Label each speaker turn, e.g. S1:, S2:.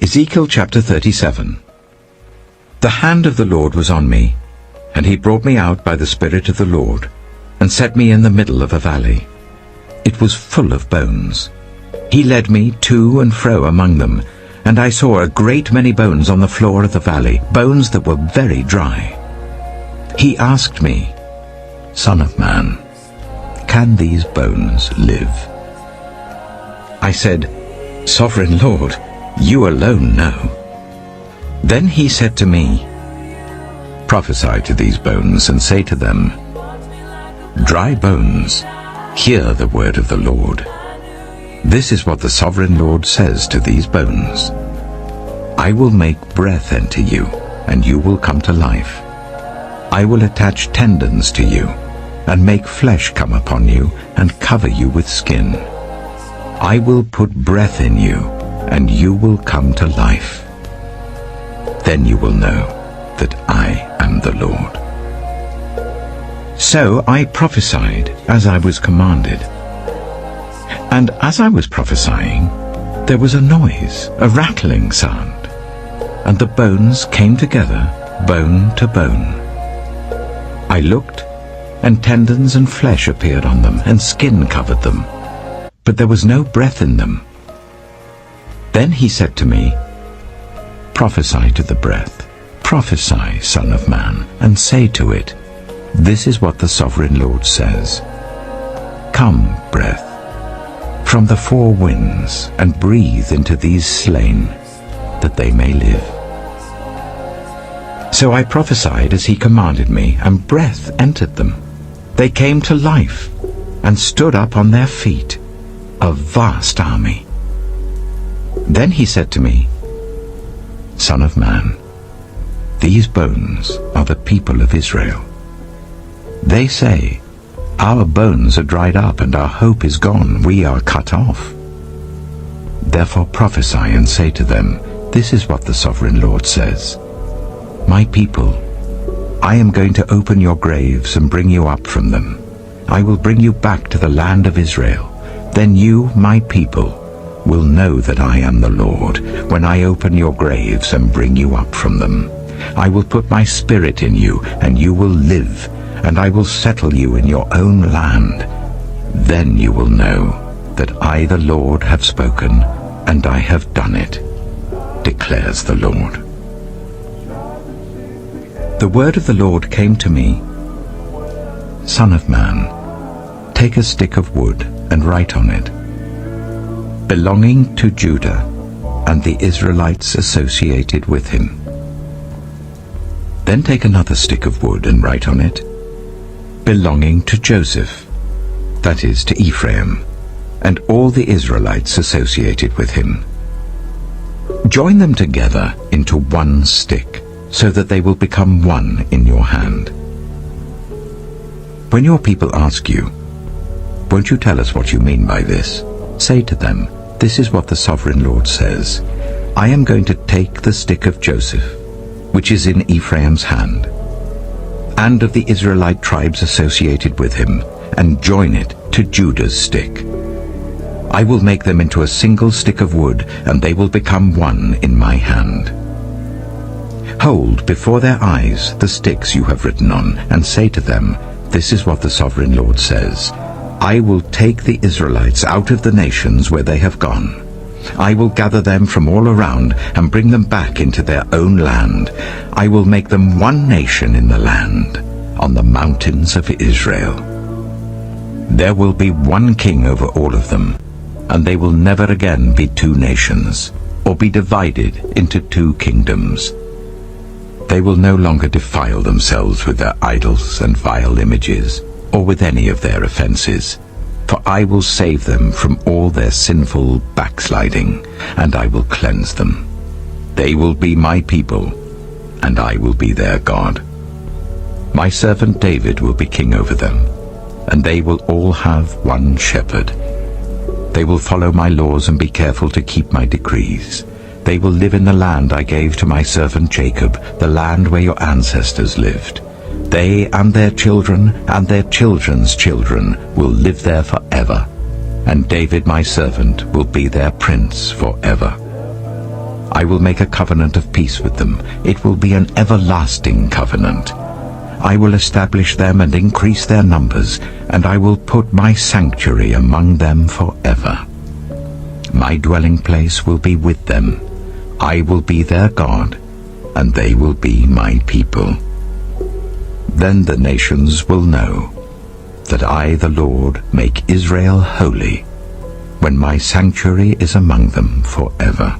S1: Ezekiel chapter 37. The hand of the Lord was on me, and he brought me out by the Spirit of the Lord, and set me in the middle of a valley. It was full of bones. He led me to and fro among them, and I saw a great many bones on the floor of the valley, bones that were very dry. He asked me, Son of man, can these bones live? I said, Sovereign Lord, you alone know. Then he said to me, Prophesy to these bones and say to them, Dry bones, hear the word of the Lord. This is what the Sovereign Lord says to these bones. I will make breath enter you, and you will come to life. I will attach tendons to you, and make flesh come upon you, and cover you with skin. I will put breath in you, and you will come to life. Then you will know that I am the Lord. So I prophesied as I was commanded. And as I was prophesying, there was a noise, a rattling sound, and the bones came together, bone to bone. I looked, and tendons and flesh appeared on them, and skin covered them, but there was no breath in them. Then he said to me, Prophesy to the breath. Prophesy, Son of man, and say to it, This is what the Sovereign Lord says. Come, breath, from the four winds, and breathe into these slain, that they may live. So I prophesied as he commanded me, and breath entered them. They came to life, and stood up on their feet, a vast army. Then he said to me, Son of man, these bones are the people of Israel. They say, Our bones are dried up, and our hope is gone, we are cut off. Therefore prophesy and say to them, This is what the Sovereign Lord says. My people, I am going to open your graves and bring you up from them. I will bring you back to the land of Israel. Then you, my people, will know that I am the Lord, when I open your graves and bring you up from them. I will put my spirit in you, and you will live, and I will settle you in your own land. Then you will know that I, the Lord, have spoken, and I have done it, declares the Lord. The word of the Lord came to me, Son of man, take a stick of wood and write on it, belonging to Judah and the Israelites associated with him. Then take another stick of wood and write on it, belonging to Joseph, that is, to Ephraim, and all the Israelites associated with him. Join them together into one stick, so that they will become one in your hand. When your people ask you, Won't you tell us what you mean by this? Say to them, This is what the Sovereign Lord says. I am going to take the stick of Joseph, which is in Ephraim's hand, and of the Israelite tribes associated with him, and join it to Judah's stick. I will make them into a single stick of wood, and they will become one in my hand. Hold before their eyes the sticks you have written on, and say to them, This is what the Sovereign Lord says. I will take the Israelites out of the nations where they have gone. I will gather them from all around and bring them back into their own land. I will make them one nation in the land, on the mountains of Israel. There will be one king over all of them, and they will never again be two nations, or be divided into two kingdoms. They will no longer defile themselves with their idols and vile images, or with any of their offenses. For I will save them from all their sinful backsliding, and I will cleanse them. They will be my people, and I will be their God. My servant David will be king over them, and they will all have one shepherd. They will follow my laws and be careful to keep my decrees. They will live in the land I gave to my servant Jacob, the land where your ancestors lived. They and their children and their children's children will live there forever, and David my servant will be their prince forever. I will make a covenant of peace with them. It will be an everlasting covenant. I will establish them and increase their numbers, and I will put my sanctuary among them forever. My dwelling place will be with them. I will be their God, and they will be my people. Then the nations will know that I, the Lord, make Israel holy, when my sanctuary is among them forever.